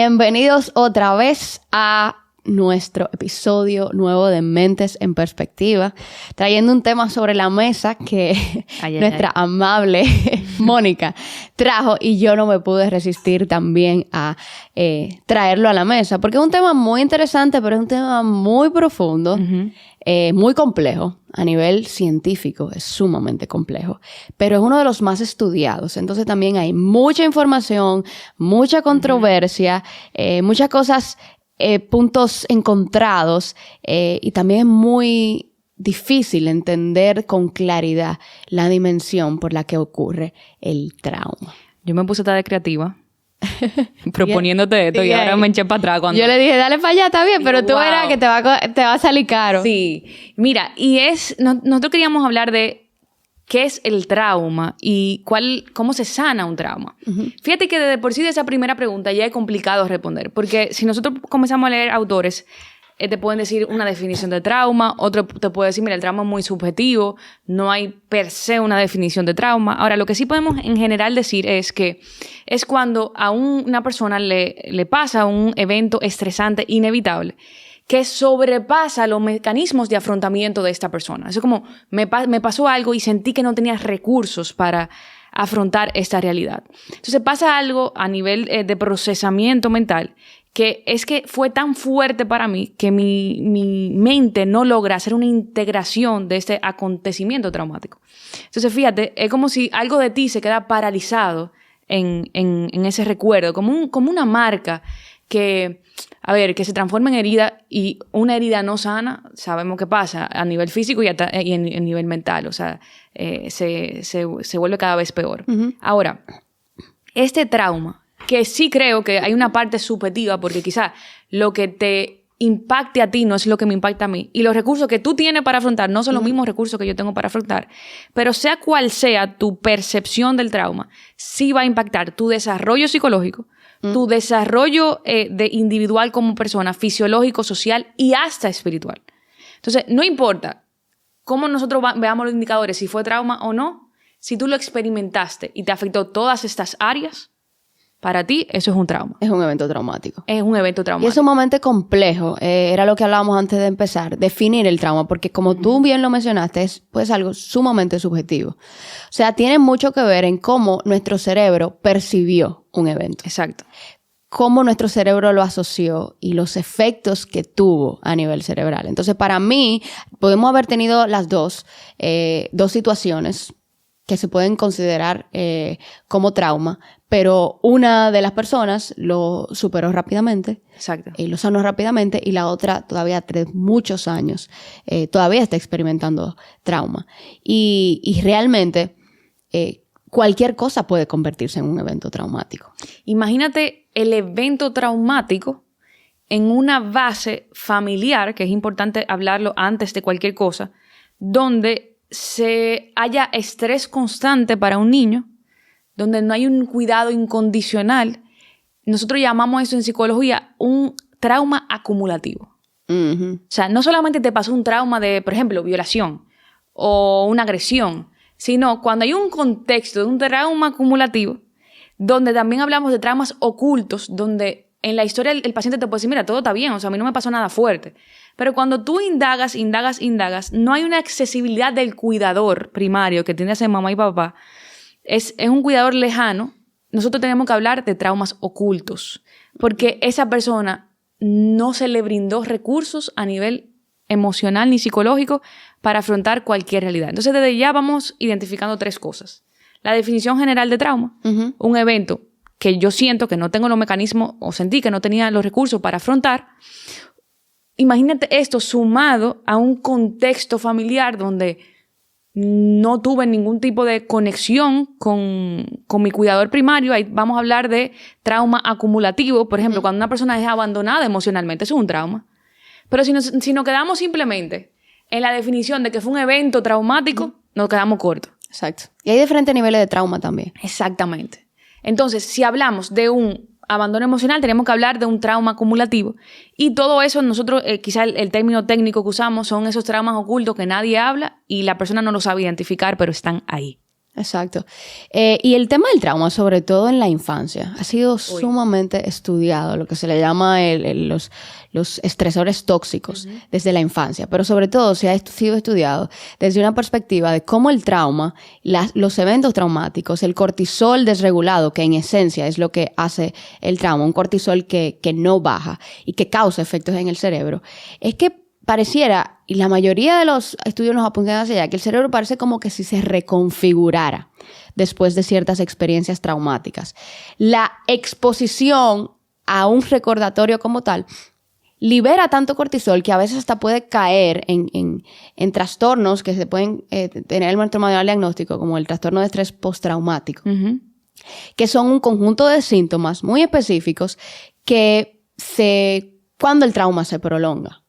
Bienvenidos otra vez a nuestro episodio nuevo de Mentes en Perspectiva, trayendo un tema sobre la mesa que nuestra amable Mónica trajo y yo no me pude resistir también a traerlo a la mesa, porque es un tema muy interesante, pero es un tema muy profundo, muy complejo. A nivel científico es sumamente complejo, pero es uno de los más estudiados. Entonces también hay mucha información, mucha controversia, muchas cosas, puntos encontrados, y también es muy difícil entender con claridad la dimensión por la que ocurre el trauma. Yo me puse a estar de creativa proponiéndote esto y ahora me eché para atrás. Yo le dije, dale para allá, está bien, pero tú verás que te va a salir caro. Sí. Mira, nosotros queríamos hablar de qué es el trauma y cómo se sana un trauma. Fíjate que de por sí de esa primera pregunta ya es complicado responder, porque si nosotros comenzamos a leer autores, te pueden decir una definición de trauma, otro te puede decir, mira, el trauma es muy subjetivo, no hay per se una definición de trauma. Ahora, lo que sí podemos en general decir es que es cuando a una persona le pasa un evento estresante inevitable que sobrepasa los mecanismos de afrontamiento de esta persona. Eso es como, me pasó algo y sentí que no tenía recursos para afrontar esta realidad. Entonces pasa algo a nivel de procesamiento mental que es que fue tan fuerte para mí que mi mente no logra hacer una integración de este acontecimiento traumático. Entonces, fíjate, es como si algo de ti se queda paralizado en ese recuerdo, como una marca que se transforma en herida, y una herida no sana, sabemos qué pasa a nivel físico y en nivel mental, o sea, se vuelve cada vez peor. Ahora, este trauma, que sí creo que hay una parte subjetiva, porque quizás lo que te impacte a ti no es lo que me impacta a mí, y los recursos que tú tienes para afrontar no son los mismos recursos que yo tengo para afrontar, pero sea cual sea tu percepción del trauma, sí va a impactar tu desarrollo psicológico, tu desarrollo de individual como persona, fisiológico, social y hasta espiritual. Entonces, no importa cómo nosotros veamos los indicadores, si fue trauma o no, si tú lo experimentaste y te afectó todas estas áreas, para ti eso es un trauma. Es un evento traumático. Es un evento traumático. Y es sumamente complejo. Era lo que hablábamos antes de empezar. Definir el trauma. Porque como tú bien lo mencionaste, es pues algo sumamente subjetivo. O sea, tiene mucho que ver en cómo nuestro cerebro percibió un evento. Exacto. Cómo nuestro cerebro lo asoció y los efectos que tuvo a nivel cerebral. Entonces, para mí, podemos haber tenido las dos situaciones que se pueden considerar como trauma, pero una de las personas lo superó rápidamente. Exacto. Y lo sanó rápidamente, y la otra todavía tras muchos años todavía está experimentando trauma. Y realmente cualquier cosa puede convertirse en un evento traumático. Imagínate el evento traumático en una base familiar, que es importante hablarlo antes de cualquier cosa, donde se haya estrés constante para un niño, donde no hay un cuidado incondicional. Nosotros llamamos eso en psicología un trauma acumulativo. O sea, no solamente te pasó un trauma de, por ejemplo, violación o una agresión, sino cuando hay un contexto de un trauma acumulativo, donde también hablamos de traumas ocultos, donde en la historia el paciente te puede decir, mira, todo está bien, o sea, a mí no me pasó nada fuerte. Pero cuando tú indagas, no hay una accesibilidad del cuidador primario que tiene a ser mamá y papá. Es un cuidador lejano. Nosotros tenemos que hablar de traumas ocultos, porque esa persona no se le brindó recursos a nivel emocional ni psicológico para afrontar cualquier realidad. Entonces, desde ya vamos identificando tres cosas. La definición general de trauma, un evento que yo siento que no tengo los mecanismos o sentí que no tenía los recursos para afrontar. Imagínate esto sumado a un contexto familiar donde no tuve ningún tipo de conexión con mi cuidador primario. Ahí vamos a hablar de trauma acumulativo. Por ejemplo, cuando una persona es abandonada emocionalmente, eso es un trauma. Pero si nos quedamos simplemente en la definición de que fue un evento traumático, nos quedamos cortos. Exacto. Y hay diferentes niveles de trauma también. Exactamente. Entonces, si hablamos de un abandono emocional, tenemos que hablar de un trauma acumulativo. Y todo eso, nosotros, quizá el término técnico que usamos son esos traumas ocultos que nadie habla y la persona no los sabe identificar, pero están ahí. Exacto. Y el tema del trauma, sobre todo en la infancia, ha sido sumamente estudiado, lo que se le llama los estresores tóxicos desde la infancia, pero sobre todo se ha sido estudiado desde una perspectiva de cómo el trauma, los eventos traumáticos, el cortisol desregulado, que en esencia es lo que hace el trauma, un cortisol que no baja y que causa efectos en el cerebro, es que pareciera, y la mayoría de los estudios nos apuntan hacia allá, que el cerebro parece como que si se reconfigurara después de ciertas experiencias traumáticas. La exposición a un recordatorio como tal libera tanto cortisol que a veces hasta puede caer en trastornos que se pueden tener el nuestro manual diagnóstico, como el trastorno de estrés postraumático, que son un conjunto de síntomas muy específicos que cuando el trauma se prolonga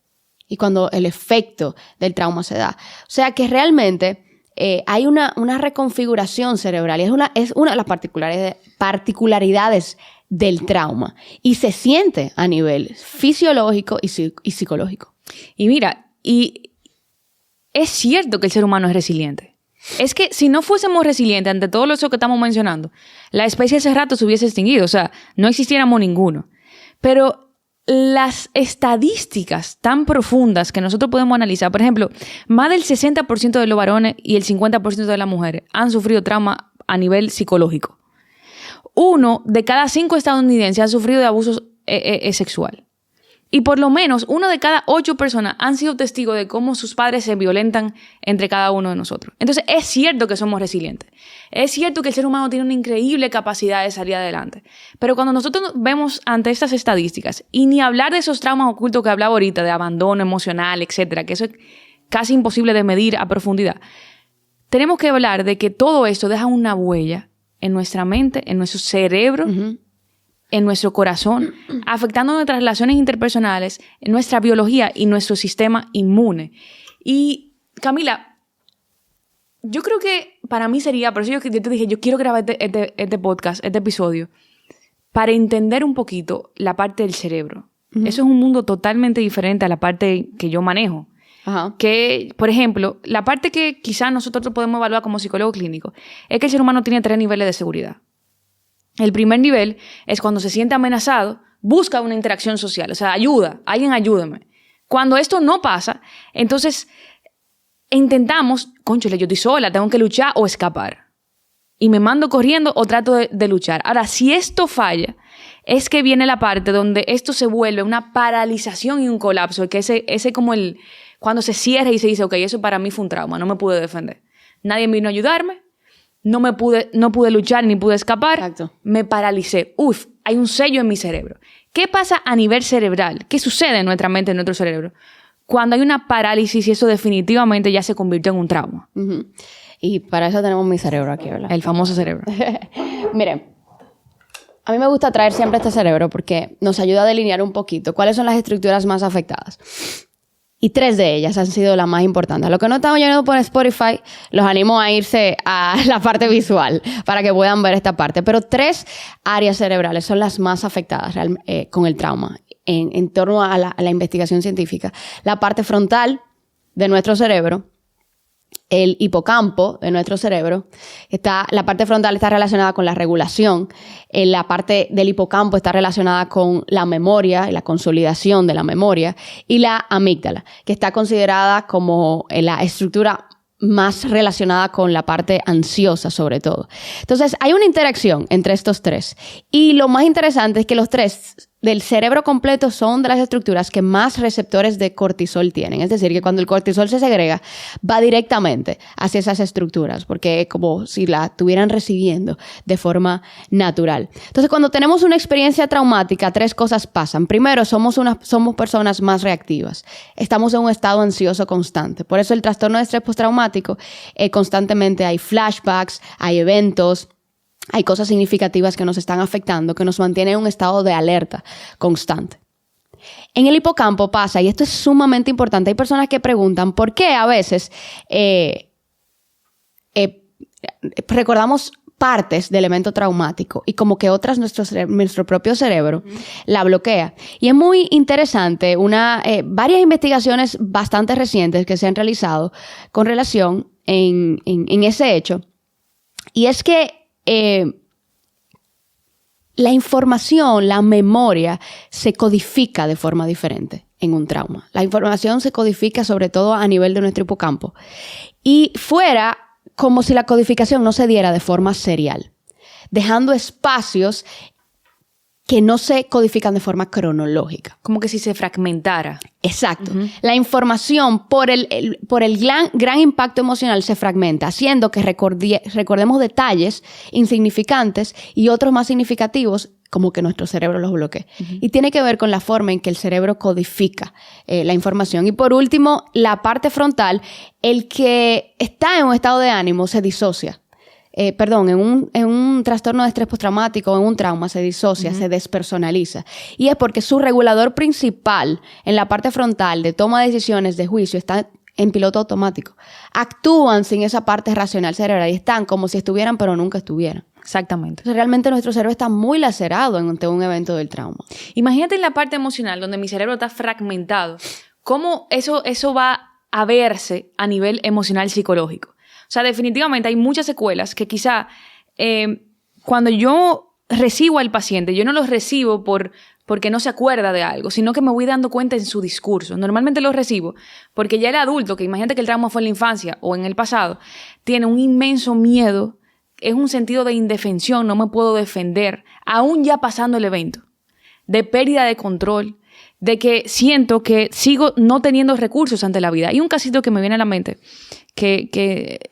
y cuando el efecto del trauma se da. O sea que realmente hay una reconfiguración cerebral y es una de las particularidades del trauma y se siente a nivel fisiológico y psicológico. Y mira, y es cierto que el ser humano es resiliente. Es que si no fuésemos resilientes ante todo eso que estamos mencionando, la especie hace rato se hubiese extinguido, o sea, no existiéramos ninguno. Pero las estadísticas tan profundas que nosotros podemos analizar, por ejemplo, más del 60% de los varones y el 50% de las mujeres han sufrido trauma a nivel psicológico. 1 de cada 5 estadounidenses ha sufrido de abuso sexual. Y por lo menos 1 de cada 8 personas han sido testigos de cómo sus padres se violentan entre cada uno de nosotros. Entonces, es cierto que somos resilientes. Es cierto que el ser humano tiene una increíble capacidad de salir adelante. Pero cuando nosotros nos vemos ante estas estadísticas, y ni hablar de esos traumas ocultos que hablaba ahorita, de abandono emocional, etcétera, que eso es casi imposible de medir a profundidad, tenemos que hablar de que todo esto deja una huella en nuestra mente, en nuestro cerebro, en nuestro corazón, afectando nuestras relaciones interpersonales, en nuestra biología y nuestro sistema inmune. Y, Camila, yo creo que para mí sería, por eso yo te dije, yo quiero grabar este podcast, este episodio, para entender un poquito la parte del cerebro. Eso es un mundo totalmente diferente a la parte que yo manejo. Que, por ejemplo, la parte que quizás nosotros podemos evaluar como psicólogo clínico es que el ser humano tiene 3 niveles de seguridad. El primer nivel es cuando se siente amenazado, busca una interacción social, o sea, ayuda, alguien ayúdame. Cuando esto no pasa, entonces intentamos, cónchale, yo estoy sola, tengo que luchar o escapar. Y me mando corriendo o trato de luchar. Ahora, si esto falla, es que viene la parte donde esto se vuelve una paralización y un colapso, que ese como cuando se cierra y se dice, ok, eso para mí fue un trauma, no me pude defender. Nadie vino a ayudarme. No pude luchar ni pude escapar. Exacto. Me paralicé. Hay un sello en mi cerebro. ¿Qué pasa a nivel cerebral? ¿Qué sucede en nuestra mente, en nuestro cerebro? Cuando hay una parálisis y eso definitivamente ya se convirtió en un trauma. Y para eso tenemos mi cerebro aquí, ¿verdad? El famoso cerebro. Miren, a mí me gusta traer siempre este cerebro porque nos ayuda a delinear un poquito cuáles son las estructuras más afectadas. Y 3 de ellas han sido las más importantes. Lo que no estamos oyendo por Spotify, los animo a irse a la parte visual para que puedan ver esta parte. Pero 3 áreas cerebrales son las más afectadas con el trauma en torno a la investigación científica. La parte frontal de nuestro cerebro, el hipocampo de nuestro cerebro, la parte frontal está relacionada con la regulación, la parte del hipocampo está relacionada con la memoria y la consolidación de la memoria, y la amígdala, que está considerada como la estructura más relacionada con la parte ansiosa sobre todo. Entonces, hay una interacción entre estos 3. Y lo más interesante es que los 3 del cerebro completo son de las estructuras que más receptores de cortisol tienen. Es decir, que cuando el cortisol se segrega, va directamente hacia esas estructuras, porque es como si la estuvieran recibiendo de forma natural. Entonces, cuando tenemos una experiencia traumática, 3 cosas pasan. Primero, somos personas más reactivas. Estamos en un estado ansioso constante. Por eso el trastorno de estrés postraumático, constantemente hay flashbacks, hay eventos, hay cosas significativas que nos están afectando, que nos mantienen en un estado de alerta constante. En el hipocampo pasa, y esto es sumamente importante, hay personas que preguntan por qué a veces recordamos partes del evento traumático y como que otras nuestro propio cerebro la bloquea. Y es muy interesante, varias investigaciones bastante recientes que se han realizado con relación en ese hecho, Y es que la información, la memoria, se codifica de forma diferente en un trauma. La información se codifica sobre todo a nivel de nuestro hipocampo. Y fuera como si la codificación no se diera de forma serial, dejando espacios que no se codifican de forma cronológica. Como que si se fragmentara. Exacto. La información por el gran impacto emocional se fragmenta, haciendo que recordemos detalles insignificantes y otros más significativos, como que nuestro cerebro los bloquee. Y tiene que ver con la forma en que el cerebro codifica la información. Y por último, la parte frontal, el que está en un estado de ánimo se disocia. En un trastorno de estrés postraumático o en un trauma se disocia, se despersonaliza. Y es porque su regulador principal en la parte frontal de toma de decisiones, de juicio, está en piloto automático. Actúan sin esa parte racional cerebral y están como si estuvieran pero nunca estuvieran. Exactamente. Entonces, realmente nuestro cerebro está muy lacerado ante un evento del trauma. Imagínate en la parte emocional donde mi cerebro está fragmentado. ¿Cómo eso va a verse a nivel emocional psicológico? O sea, definitivamente hay muchas secuelas que quizá cuando yo recibo al paciente, yo no los recibo porque no se acuerda de algo, sino que me voy dando cuenta en su discurso. Normalmente los recibo porque ya el adulto, que imagínate que el trauma fue en la infancia o en el pasado, tiene un inmenso miedo, es un sentido de indefensión, no me puedo defender, aún ya pasando el evento, de pérdida de control, de que siento que sigo no teniendo recursos ante la vida. Hay un casito que me viene a la mente que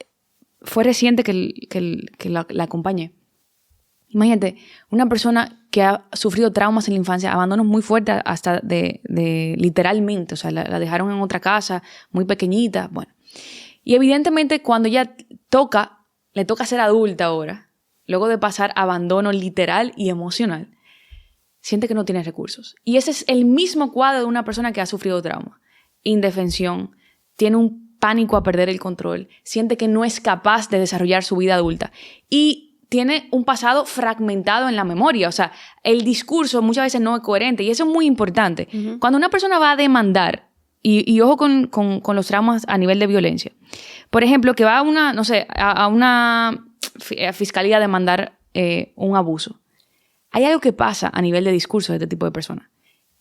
fue reciente que la acompañé. Imagínate, una persona que ha sufrido traumas en la infancia, abandonos muy fuertes hasta de literalmente, o sea, la dejaron en otra casa, muy pequeñita, bueno. Y evidentemente cuando ella le toca ser adulta ahora, luego de pasar abandono literal y emocional, siente que no tiene recursos. Y ese es el mismo cuadro de una persona que ha sufrido trauma. Indefensión, tiene un pánico a perder el control, siente que no es capaz de desarrollar su vida adulta y tiene un pasado fragmentado en la memoria. O sea, el discurso muchas veces no es coherente y eso es muy importante. Cuando una persona va a demandar, y ojo con los traumas a nivel de violencia, por ejemplo, que va a una fiscalía a demandar un abuso, hay algo que pasa a nivel de discurso de este tipo de personas,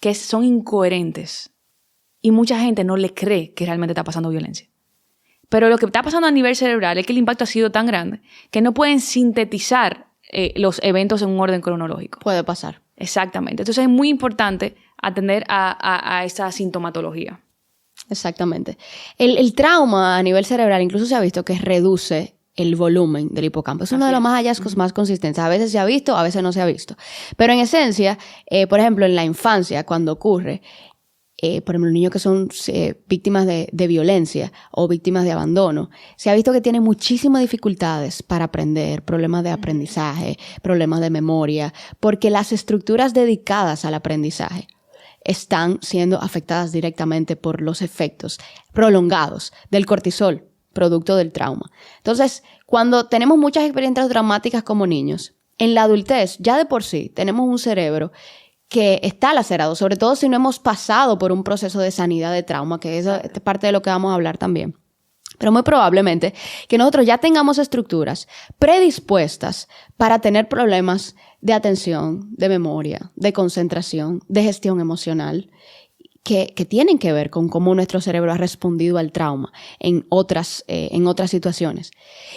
que son incoherentes y mucha gente no le cree que realmente está pasando violencia. Pero lo que está pasando a nivel cerebral es que el impacto ha sido tan grande que no pueden sintetizar los eventos en un orden cronológico. Puede pasar. Exactamente. Entonces es muy importante atender a esa sintomatología. Exactamente. El trauma a nivel cerebral incluso se ha visto que reduce el volumen del hipocampo. Es uno de los más hallazgos más consistentes. A veces se ha visto, a veces no se ha visto. Pero en esencia, por ejemplo, en la infancia, cuando ocurre, por ejemplo, niños que son víctimas de violencia o víctimas de abandono, se ha visto que tienen muchísimas dificultades para aprender, problemas de aprendizaje, problemas de memoria, porque las estructuras dedicadas al aprendizaje están siendo afectadas directamente por los efectos prolongados del cortisol, producto del trauma. Entonces, cuando tenemos muchas experiencias traumáticas como niños, en la adultez ya de por sí tenemos un cerebro que está lacerado, sobre todo si no hemos pasado por un proceso de sanidad de trauma, que es parte de lo que vamos a hablar también. Pero muy probablemente que nosotros ya tengamos estructuras predispuestas para tener problemas de atención, de memoria, de concentración, de gestión emocional, que tienen que ver con cómo nuestro cerebro ha respondido al trauma en otras situaciones.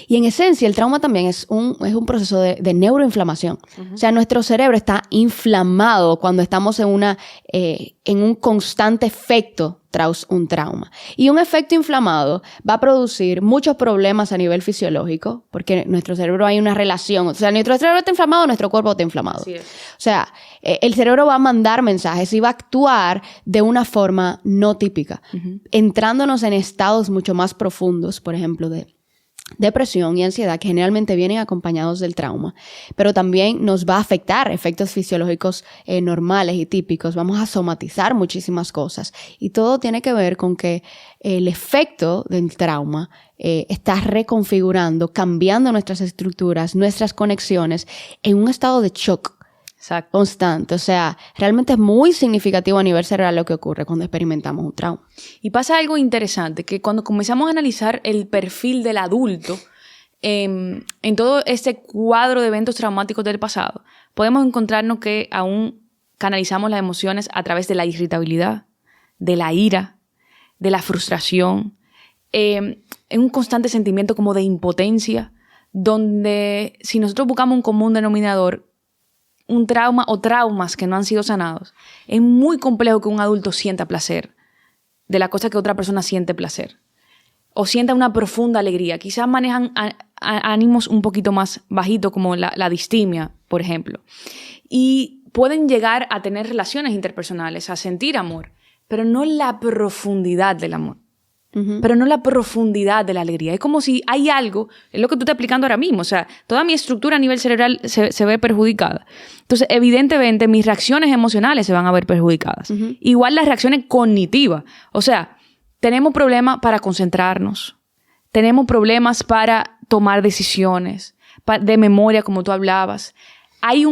Y en esencia, el trauma también es un proceso de neuroinflamación. O sea, nuestro cerebro está inflamado cuando estamos en un constante efecto tras un trauma. Y un efecto inflamado va a producir muchos problemas a nivel fisiológico, porque en nuestro cerebro hay una relación. O sea, nuestro cerebro está inflamado, nuestro cuerpo está inflamado. Así es. O sea, el cerebro va a mandar mensajes y va a actuar de una forma no típica, entrándonos en estados mucho más profundos, por ejemplo, de depresión y ansiedad, que generalmente vienen acompañados del trauma, pero también nos va a afectar efectos fisiológicos normales y típicos. Vamos a somatizar muchísimas cosas y todo tiene que ver con que el efecto del trauma está reconfigurando, cambiando nuestras estructuras, nuestras conexiones en un estado de shock. Exacto. Constante. O sea, realmente es muy significativo a nivel cerebral lo que ocurre cuando experimentamos un trauma. Y pasa algo interesante, que cuando comenzamos a analizar el perfil del adulto, en todo este cuadro de eventos traumáticos del pasado, podemos encontrarnos que aún canalizamos las emociones a través de la irritabilidad, de la ira, de la frustración, en un constante sentimiento como de impotencia, donde si nosotros buscamos un común denominador, un trauma o traumas que no han sido sanados, es muy complejo que un adulto sienta placer de la cosa que otra persona siente placer o sienta una profunda alegría. Quizás manejan ánimos un poquito más bajitos, como la distimia, por ejemplo, y pueden llegar a tener relaciones interpersonales, a sentir amor, pero no la profundidad del amor. Pero no la profundidad de la alegría. Es como si hay algo, es lo que tú estás explicando ahora mismo, o sea, toda mi estructura a nivel cerebral se ve perjudicada. Entonces, evidentemente, mis reacciones emocionales se van a ver perjudicadas. Igual las reacciones cognitivas. O sea, tenemos problemas para concentrarnos, tenemos problemas para tomar decisiones, de memoria, como tú hablabas. Hay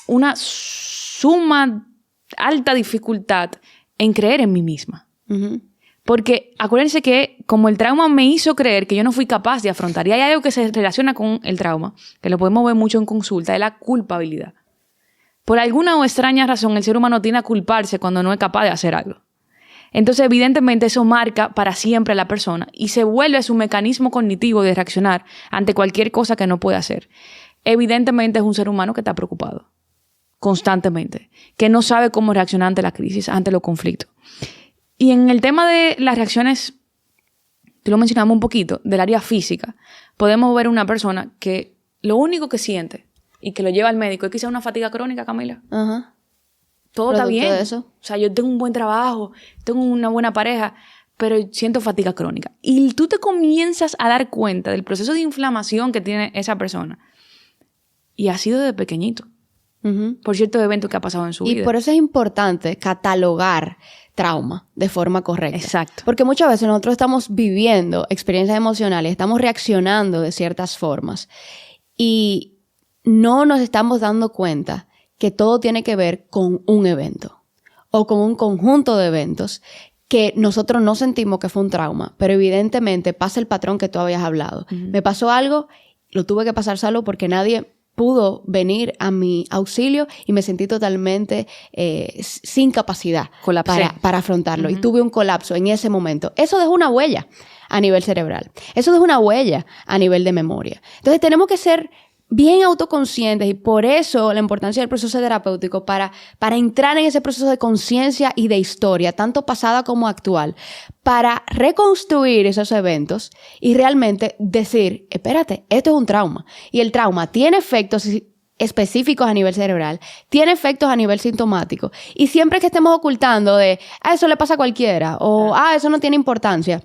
una suma, alta dificultad en creer en mí misma. Porque acuérdense que como el trauma me hizo creer que yo no fui capaz de afrontar, y hay algo que se relaciona con el trauma, que lo podemos ver mucho en consulta, es la culpabilidad. Por alguna o extraña razón, el ser humano tiende a culparse cuando no es capaz de hacer algo. Entonces, evidentemente, eso marca para siempre a la persona y se vuelve su mecanismo cognitivo de reaccionar ante cualquier cosa que no puede hacer. Evidentemente, es un ser humano que está preocupado constantemente, que no sabe cómo reaccionar ante la crisis, ante los conflictos. Y en el tema de las reacciones, tú lo mencionamos un poquito, del área física, podemos ver una persona que lo único que siente y que lo lleva al médico es quizá una fatiga crónica, Camila. Todo está bien. De eso. O sea, yo tengo un buen trabajo, tengo una buena pareja, pero siento fatiga crónica. Y tú te comienzas a dar cuenta del proceso de inflamación que tiene esa persona. Y ha sido de pequeñito. Por ciertos eventos que ha pasado en su vida. Y por eso es importante catalogar trauma de forma correcta. Exacto. Porque muchas veces nosotros estamos viviendo experiencias emocionales, estamos reaccionando de ciertas formas y no nos estamos dando cuenta que todo tiene que ver con un evento o con un conjunto de eventos que nosotros no sentimos que fue un trauma, pero evidentemente pasa el patrón que tú habías hablado. Me pasó algo, lo tuve que pasar solo porque nadie pudo venir a mi auxilio y me sentí totalmente sin capacidad para afrontarlo. Y tuve un colapso en ese momento. Eso dejó una huella a nivel cerebral. Eso dejó una huella a nivel de memoria. Entonces tenemos que ser bien autoconscientes y por eso la importancia del proceso terapéutico para entrar en ese proceso de conciencia y de historia, tanto pasada como actual, para reconstruir esos eventos y realmente decir, espérate, esto es un trauma. Y el trauma tiene efectos específicos a nivel cerebral, tiene efectos a nivel sintomático. Y siempre que estemos ocultando de, eso le pasa a cualquiera, o eso no tiene importancia,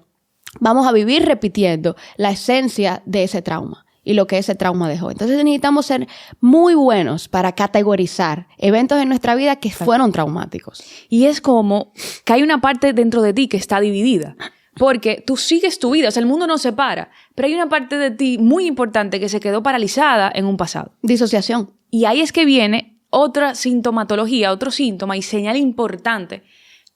vamos a vivir repitiendo la esencia de ese trauma y lo que ese trauma dejó. Entonces necesitamos ser muy buenos para categorizar eventos en nuestra vida que fueron traumáticos. Y es como que hay una parte dentro de ti que está dividida. Porque tú sigues tu vida, o sea, el mundo no se para, pero hay una parte de ti muy importante que se quedó paralizada en un pasado. Disociación. Y ahí es que viene otra sintomatología, otro síntoma y señal importante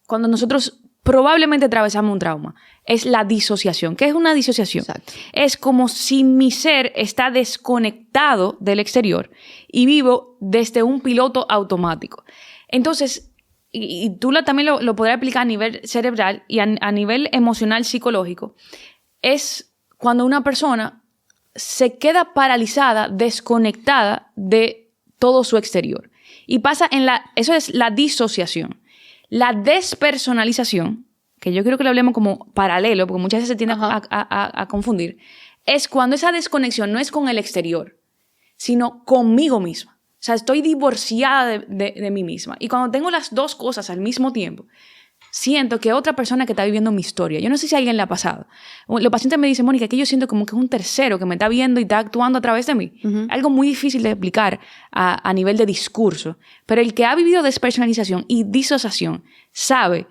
cuando nosotros probablemente atravesamos un trauma. Es la disociación. ¿Qué es una disociación? Exacto. Es como si mi ser está desconectado del exterior y vivo desde un piloto automático. Entonces, y tú también lo podrás aplicar a nivel cerebral y a nivel emocional, psicológico, es cuando una persona se queda paralizada, desconectada de todo su exterior. Y pasa eso es la disociación. La despersonalización, que yo quiero que lo hablemos como paralelo, porque muchas veces se tiende a confundir, es cuando esa desconexión no es con el exterior, sino conmigo misma. O sea, estoy divorciada de mí misma. Y cuando tengo las dos cosas al mismo tiempo, siento que otra persona que está viviendo mi historia, yo no sé si a alguien le ha pasado. Los pacientes me dicen, Mónica, que yo siento como que es un tercero que me está viendo y está actuando a través de mí. Algo muy difícil de explicar a nivel de discurso. Pero el que ha vivido despersonalización y disociación sabe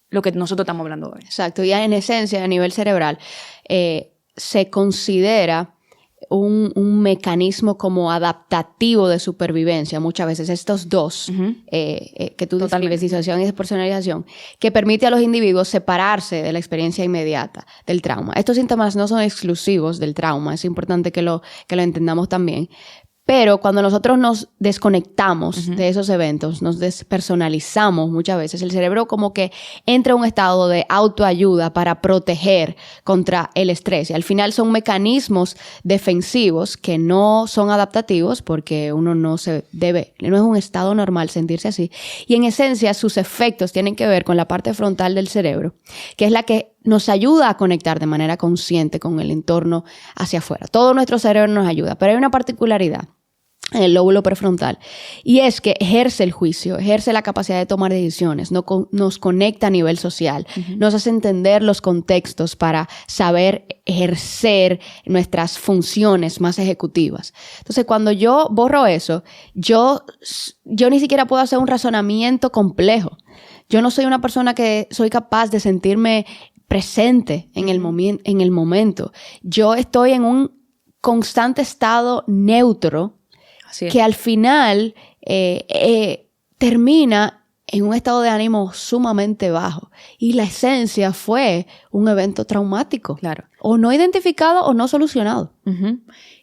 lo que nosotros estamos hablando hoy. Exacto. Y en esencia, a nivel cerebral, se considera un mecanismo como adaptativo de supervivencia, muchas veces, estos dos que tú describes, disociación y despersonalización, que permite a los individuos separarse de la experiencia inmediata del trauma. Estos síntomas no son exclusivos del trauma, es importante que lo entendamos también. Pero cuando nosotros nos desconectamos de esos eventos, nos despersonalizamos muchas veces, el cerebro como que entra en un estado de autoayuda para proteger contra el estrés. Y al final son mecanismos defensivos que no son adaptativos porque uno no es un estado normal sentirse así. Y en esencia sus efectos tienen que ver con la parte frontal del cerebro, que es la que nos ayuda a conectar de manera consciente con el entorno hacia afuera. Todo nuestro cerebro nos ayuda, pero hay una particularidad en el lóbulo prefrontal, y es que ejerce el juicio, ejerce la capacidad de tomar decisiones, nos conecta a nivel social, nos hace entender los contextos para saber ejercer nuestras funciones más ejecutivas. Entonces, cuando yo borro eso, yo ni siquiera puedo hacer un razonamiento complejo. Yo no soy una persona que soy capaz de sentirme presente en el momento. Yo estoy en un constante estado neutro que al final termina en un estado de ánimo sumamente bajo. Y la esencia fue un evento traumático. Claro. O no identificado o no solucionado.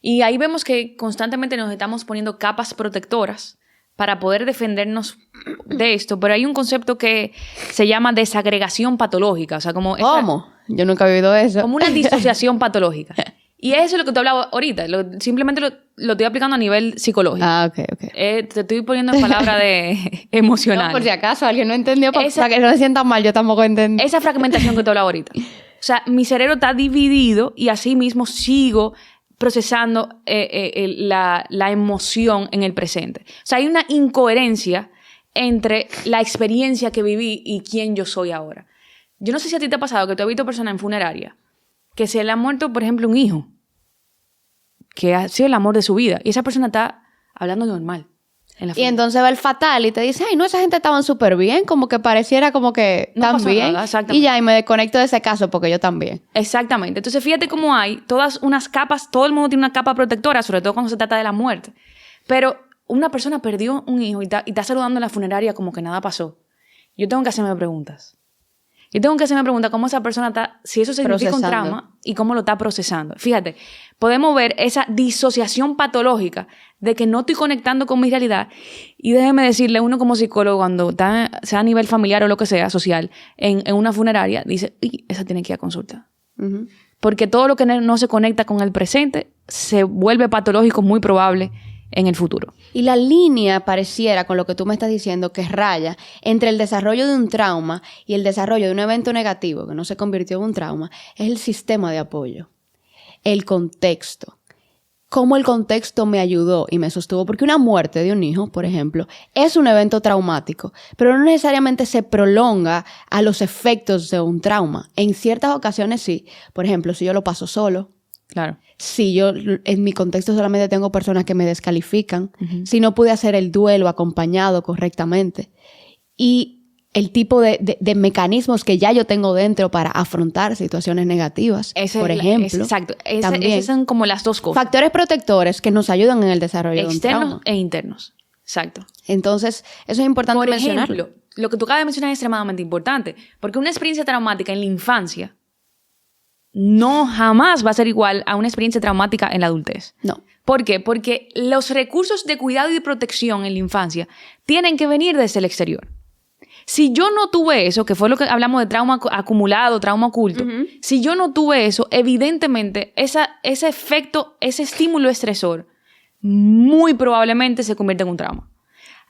Y ahí vemos que constantemente nos estamos poniendo capas protectoras para poder defendernos de esto. Pero hay un concepto que se llama desagregación patológica. O sea, como ¿cómo? Yo nunca he oído eso. Como una disociación patológica. Y eso es lo que tú hablabas ahorita. Simplemente lo estoy aplicando a nivel psicológico. Ok. Te estoy poniendo en palabras de emocional. No, por si acaso alguien no entendió, para que no se sientan mal, yo tampoco entendí. Esa fragmentación que tú hablabas ahorita. O sea, mi cerebro está dividido y así mismo sigo procesando la emoción en el presente. O sea, hay una incoherencia entre la experiencia que viví y quién yo soy ahora. Yo no sé si a ti te ha pasado que tú has visto personas en funeraria que se le ha muerto, por ejemplo, un hijo que ha sido el amor de su vida y esa persona está hablando normal. Y entonces va el fatal y te dice, ay, no, esa gente estaban súper bien, como que pareciera como que no tan bien. Nada, y ya, y me desconecto de ese caso porque yo también. Exactamente. Entonces, fíjate cómo hay todas unas capas, todo el mundo tiene una capa protectora, sobre todo cuando se trata de la muerte. Pero una persona perdió un hijo y está saludando en la funeraria como que nada pasó. Yo tengo que hacerme preguntas. Cómo esa persona está, si eso significa un trauma y cómo lo está procesando. Fíjate, podemos ver esa disociación patológica de que no estoy conectando con mi realidad. Y déjeme decirle, uno como psicólogo, cuando está, sea a nivel familiar o lo que sea, social, en una funeraria, dice, esa tiene que ir a consulta. Porque todo lo que no se conecta con el presente se vuelve patológico, muy probable, en el futuro. Y la línea pareciera, con lo que tú me estás diciendo, que raya entre el desarrollo de un trauma y el desarrollo de un evento negativo que no se convirtió en un trauma, es el sistema de apoyo, el contexto. Cómo el contexto me ayudó y me sostuvo. Porque una muerte de un hijo, por ejemplo, es un evento traumático, pero no necesariamente se prolonga a los efectos de un trauma. En ciertas ocasiones sí. Por ejemplo, si yo lo paso solo. Claro. Si yo en mi contexto solamente tengo personas que me descalifican, si no pude hacer el duelo acompañado correctamente, y el tipo de mecanismos que ya yo tengo dentro para afrontar situaciones negativas, por ejemplo. Exacto. Esas son como las dos cosas. Factores protectores que nos ayudan en el desarrollo de un trauma. Externos e internos. Exacto. Entonces, eso es importante mencionarlo. Por ejemplo, lo que tú acabas de mencionar es extremadamente importante, porque una experiencia traumática en la infancia no jamás va a ser igual a una experiencia traumática en la adultez. No. ¿Por qué? Porque los recursos de cuidado y de protección en la infancia tienen que venir desde el exterior. Si yo no tuve eso, que fue lo que hablamos de trauma acumulado, trauma oculto, si yo no tuve eso, evidentemente ese efecto, ese estímulo estresor, muy probablemente se convierte en un trauma.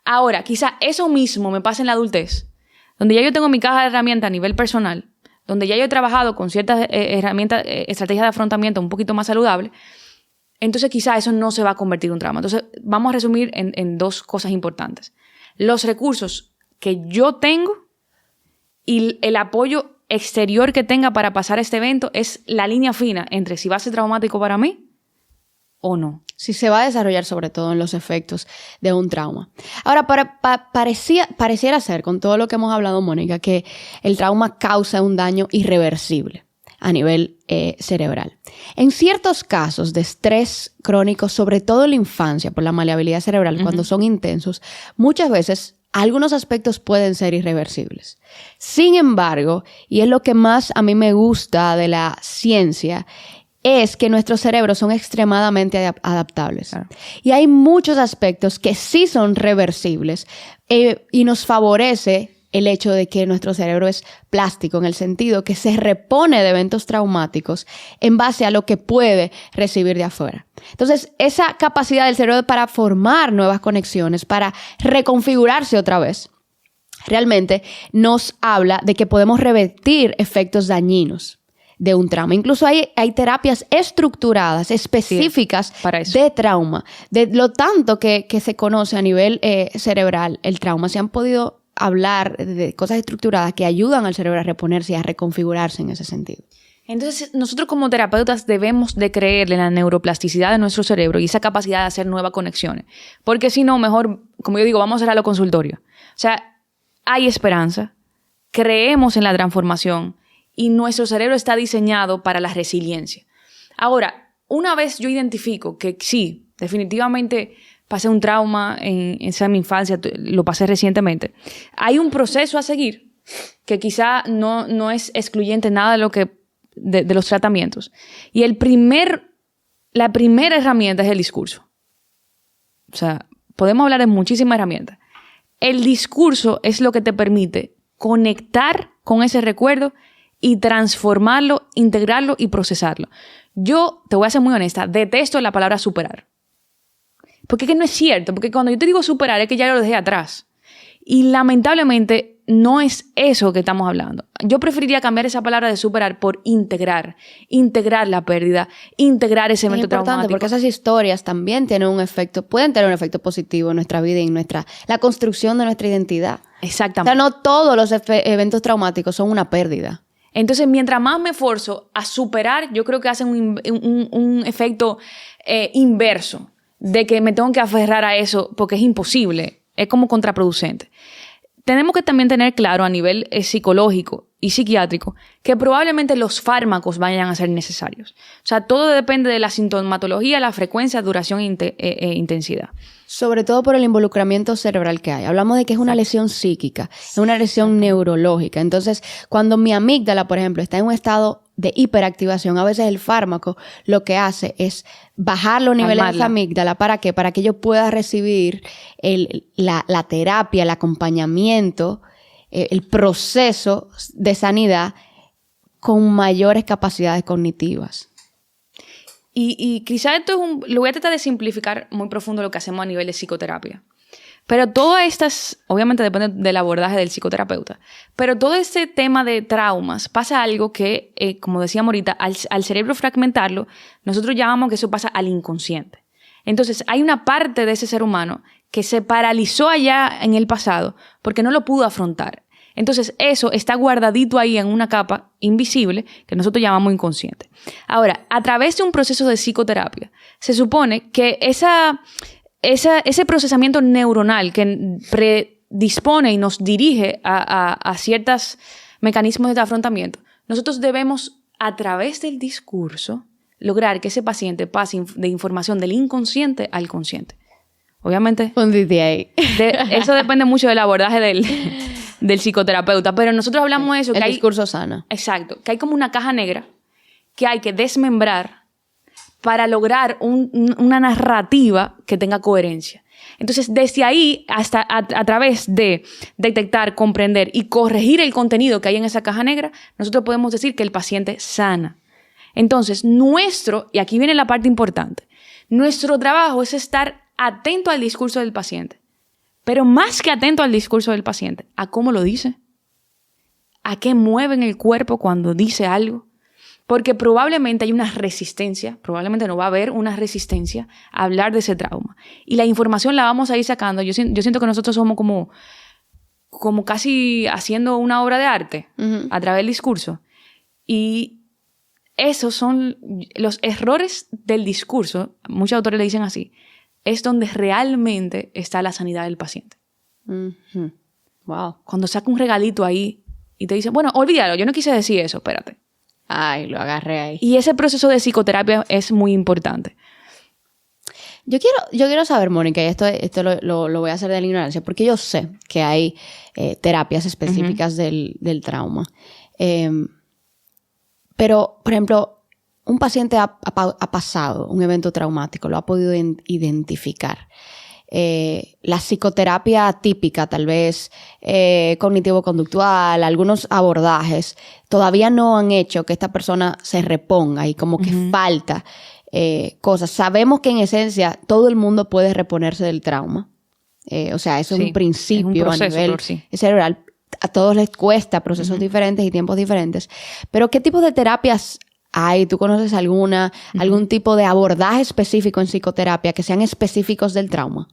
Ahora, quizá eso mismo me pasa en la adultez, donde ya yo tengo mi caja de herramientas a nivel personal, donde ya yo he trabajado con ciertas herramientas, estrategias de afrontamiento un poquito más saludables, entonces quizá eso no se va a convertir en un trauma. Entonces vamos a resumir en dos cosas importantes. Los recursos que yo tengo y el apoyo exterior que tenga para pasar este evento es la línea fina entre si va a ser traumático para mí o no. Si se va a desarrollar sobre todo en los efectos de un trauma. Ahora, pareciera ser, con todo lo que hemos hablado, Mónica, que el trauma causa un daño irreversible. a nivel cerebral. En ciertos casos de estrés crónico, sobre todo en la infancia, por la maleabilidad cerebral, cuando son intensos, muchas veces algunos aspectos pueden ser irreversibles. Sin embargo, y es lo que más a mí me gusta de la ciencia, es que nuestros cerebros son extremadamente adaptables. Claro. Y hay muchos aspectos que sí son reversibles y nos favorece el hecho de que nuestro cerebro es plástico, en el sentido que se repone de eventos traumáticos en base a lo que puede recibir de afuera. Entonces, esa capacidad del cerebro para formar nuevas conexiones, para reconfigurarse otra vez, realmente nos habla de que podemos revertir efectos dañinos de un trauma. Incluso hay terapias estructuradas, específicas de trauma. De lo tanto que se conoce a nivel cerebral el trauma, se han podido hablar de cosas estructuradas que ayudan al cerebro a reponerse y a reconfigurarse en ese sentido. Entonces, nosotros como terapeutas debemos de creerle en la neuroplasticidad de nuestro cerebro y esa capacidad de hacer nuevas conexiones. Porque si no, mejor, como yo digo, vamos a ir a los consultorios. O sea, hay esperanza, creemos en la transformación y nuestro cerebro está diseñado para la resiliencia. Ahora, una vez yo identifico que sí, definitivamente pasé un trauma en esa mi infancia, lo pasé recientemente, hay un proceso a seguir que quizá no es excluyente nada de los tratamientos. Y la primera herramienta es el discurso. O sea, podemos hablar de muchísimas herramientas. El discurso es lo que te permite conectar con ese recuerdo y transformarlo, integrarlo y procesarlo. Yo, te voy a ser muy honesta, detesto la palabra superar. Porque es que no es cierto, porque cuando yo te digo superar es que ya lo dejé atrás. Y lamentablemente no es eso que estamos hablando. Yo preferiría cambiar esa palabra de superar por integrar la pérdida, integrar ese evento traumático. Es importante porque esas historias también pueden tener un efecto positivo en nuestra vida y en la construcción de nuestra identidad. Exactamente. O sea, no todos los eventos traumáticos son una pérdida. Entonces, mientras más me esfuerzo a superar, yo creo que hacen un efecto inverso, de que me tengo que aferrar a eso porque es imposible, es como contraproducente. Tenemos que también tener claro a nivel psicológico y psiquiátrico que probablemente los fármacos vayan a ser necesarios. O sea, todo depende de la sintomatología, la frecuencia, duración e intensidad. Sobre todo por el involucramiento cerebral que hay. Hablamos de que es una lesión psíquica, es una lesión neurológica. Entonces, cuando mi amígdala, por ejemplo, está en un estado de hiperactivación, a veces el fármaco lo que hace es bajar los niveles de esa amígdala. ¿Para qué? Para que yo pueda recibir la terapia, el acompañamiento, el proceso de sanidad con mayores capacidades cognitivas. Y quizás esto lo voy a tratar de simplificar muy profundo lo que hacemos a nivel de psicoterapia. Pero todas estas, obviamente depende del abordaje del psicoterapeuta, pero todo este tema de traumas pasa algo que, como decíamos ahorita, al cerebro fragmentarlo, nosotros llamamos que eso pasa al inconsciente. Entonces, hay una parte de ese ser humano que se paralizó allá en el pasado porque no lo pudo afrontar. Entonces, eso está guardadito ahí en una capa invisible que nosotros llamamos inconsciente. Ahora, a través de un proceso de psicoterapia, se supone que ese procesamiento neuronal que predispone y nos dirige a ciertos mecanismos de afrontamiento, nosotros debemos, a través del discurso, lograr que ese paciente pase de información del inconsciente al consciente. Obviamente, eso depende mucho del abordaje del psicoterapeuta, pero nosotros hablamos de eso. El discurso sana. Exacto, que hay como una caja negra que hay que desmembrar para lograr una narrativa que tenga coherencia. Entonces, desde ahí, hasta a través de detectar, comprender y corregir el contenido que hay en esa caja negra, nosotros podemos decir que el paciente sana. Entonces, y aquí viene la parte importante, nuestro trabajo es estar atento al discurso del paciente. Pero más que atento al discurso del paciente, a cómo lo dice, a qué mueve en el cuerpo cuando dice algo. Porque probablemente hay una resistencia, probablemente no va a haber una resistencia a hablar de ese trauma. Y la información la vamos a ir sacando. Yo siento que nosotros somos como casi haciendo una obra de arte a través del discurso. Y esos son los errores del discurso, muchos autores le dicen así, es donde realmente está la sanidad del paciente. Wow. Cuando saca un regalito ahí y te dice, bueno, olvídalo, yo no quise decir eso, espérate. Ay, lo agarré ahí. Y ese proceso de psicoterapia es muy importante. Yo quiero saber, Mónica, y esto lo voy a hacer de la ignorancia, porque yo sé que hay terapias específicas del trauma. Pero, por ejemplo, un paciente ha pasado un evento traumático, lo ha podido identificar. La psicoterapia típica, tal vez cognitivo-conductual, algunos abordajes, todavía no han hecho que esta persona se reponga y como que falta cosas. Sabemos que en esencia todo el mundo puede reponerse del trauma. O sea, eso es un principio, es un proceso, a nivel cerebral. A todos les cuesta procesos diferentes y tiempos diferentes. Pero ¿qué tipo de terapias hay? ¿Tú conoces algún tipo de abordaje específico en psicoterapia que sean específicos del trauma?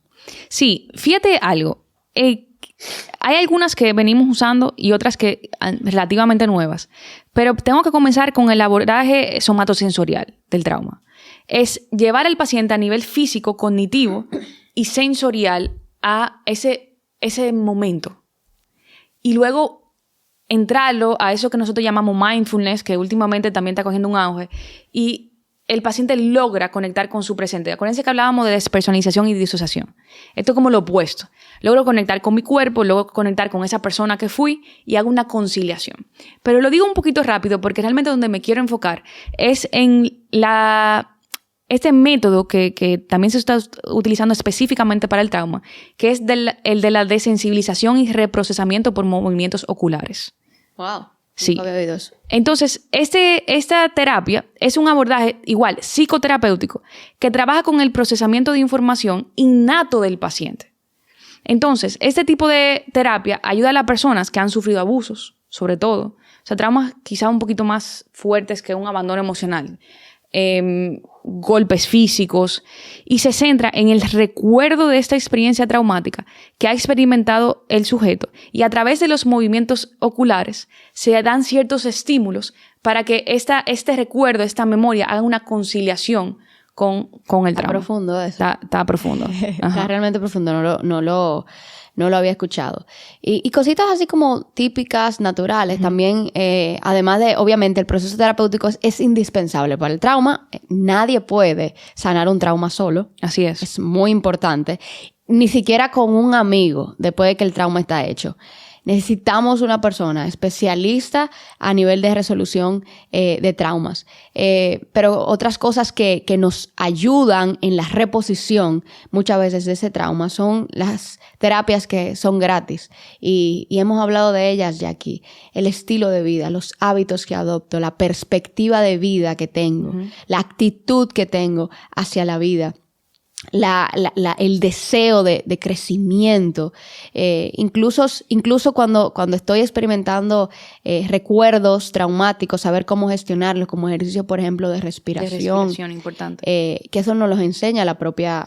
Sí, fíjate algo. Hay algunas que venimos usando y otras que relativamente nuevas. Pero tengo que comenzar con el abordaje somatosensorial del trauma. Es llevar al paciente a nivel físico, cognitivo y sensorial a ese momento. Y luego entrarlo a eso que nosotros llamamos mindfulness, que últimamente también está cogiendo un auge, y el paciente logra conectar con su presente. Acuérdense que hablábamos de despersonalización y disociación. Esto es como lo opuesto. Logro conectar con mi cuerpo, logro conectar con esa persona que fui y hago una conciliación. Pero lo digo un poquito rápido porque realmente donde me quiero enfocar es en este método que también se está utilizando específicamente para el trauma, que es el de la desensibilización y reprocesamiento por movimientos oculares. Wow. Sí. Entonces, esta terapia es un abordaje igual psicoterapéutico que trabaja con el procesamiento de información innato del paciente. Entonces, este tipo de terapia ayuda a las personas que han sufrido abusos, sobre todo. O sea, traumas quizá un poquito más fuertes que un abandono emocional. Golpes físicos, y se centra en el recuerdo de esta experiencia traumática que ha experimentado el sujeto, y a través de los movimientos oculares se dan ciertos estímulos para que este recuerdo, esta memoria haga una conciliación con el trauma. Está profundo eso. Está profundo. Está realmente profundo, no lo había escuchado. Y cositas así como típicas, naturales, también, además de, obviamente, el proceso terapéutico es indispensable para el trauma. Nadie puede sanar un trauma solo. Así es. Es muy importante. Ni siquiera con un amigo, después de que el trauma está hecho. Necesitamos una persona especialista a nivel de resolución de traumas. Pero otras cosas que nos ayudan en la reposición muchas veces de ese trauma son las terapias que son gratis. Y hemos hablado de ellas ya aquí. El estilo de vida, los hábitos que adopto, la perspectiva de vida que tengo, la actitud que tengo hacia la vida. El deseo de crecimiento, incluso cuando estoy experimentando recuerdos traumáticos, saber cómo gestionarlos, como ejercicio, por ejemplo, de respiración. De respiración, importante. Que eso nos los enseña la propia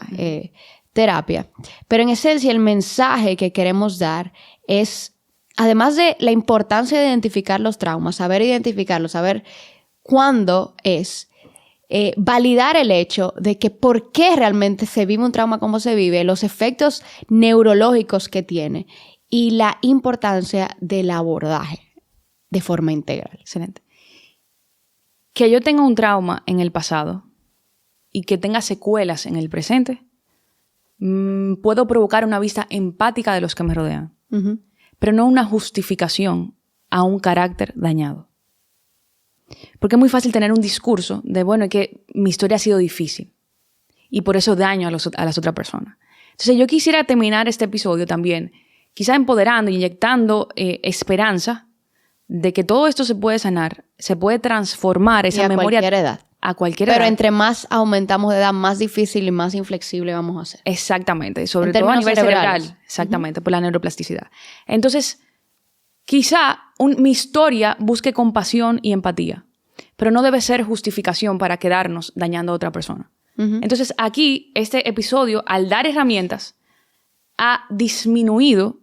terapia. Pero en esencia, el mensaje que queremos dar es, además de la importancia de identificar los traumas, saber identificarlos, saber cuándo es, validar el hecho de que por qué realmente se vive un trauma como se vive, los efectos neurológicos que tiene y la importancia del abordaje de forma integral. Excelente. Que yo tenga un trauma en el pasado y que tenga secuelas en el presente, puedo provocar una vista empática de los que me rodean, pero no una justificación a un carácter dañado. Porque es muy fácil tener un discurso de, bueno, es que mi historia ha sido difícil y por eso daño a las otras personas. Entonces yo quisiera terminar este episodio también, quizá empoderando, inyectando esperanza de que todo esto se puede sanar, se puede transformar esa memoria. A cualquier edad. A cualquier edad. Pero entre más aumentamos de edad, más difícil y más inflexible vamos a ser. Exactamente. Sobre todo a nivel cerebral. Exactamente, por la neuroplasticidad. Entonces, quizá mi historia busque compasión y empatía, pero no debe ser justificación para quedarnos dañando a otra persona. Entonces, aquí, este episodio, al dar herramientas, ha disminuido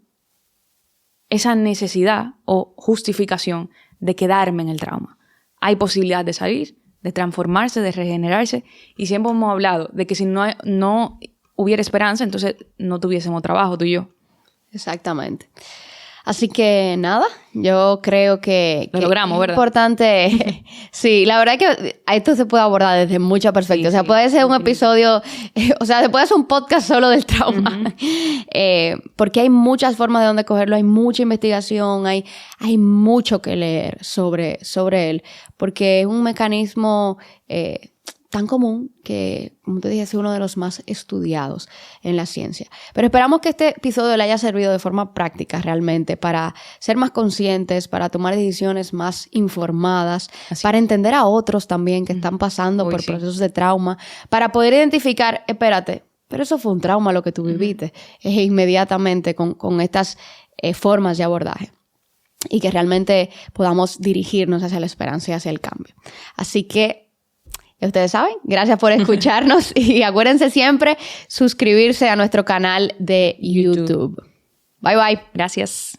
esa necesidad o justificación de quedarme en el trauma. Hay posibilidad de salir, de transformarse, de regenerarse, y siempre hemos hablado de que si no hubiera esperanza, entonces no tuviésemos trabajo tú y yo. Exactamente. Así que nada, yo creo que lo logramos, ¿verdad? Es importante. Sí, la verdad es que esto se puede abordar desde muchas perspectivas. Sí, o sea, puede ser un episodio, o sea, se puede hacer un podcast solo del trauma. Porque hay muchas formas de donde cogerlo, hay mucha investigación, hay mucho que leer sobre él, porque es un mecanismo tan común que, como te dije, es uno de los más estudiados en la ciencia. Pero esperamos que este episodio le haya servido de forma práctica realmente para ser más conscientes, para tomar decisiones más informadas, para entender a otros también que están pasando por procesos de trauma, para poder identificar, espérate, pero eso fue un trauma lo que tú viviste, inmediatamente con estas formas de abordaje. Y que realmente podamos dirigirnos hacia la esperanza y hacia el cambio. Así que, ya ustedes saben, gracias por escucharnos y acuérdense siempre suscribirse a nuestro canal de YouTube. Bye bye. Gracias.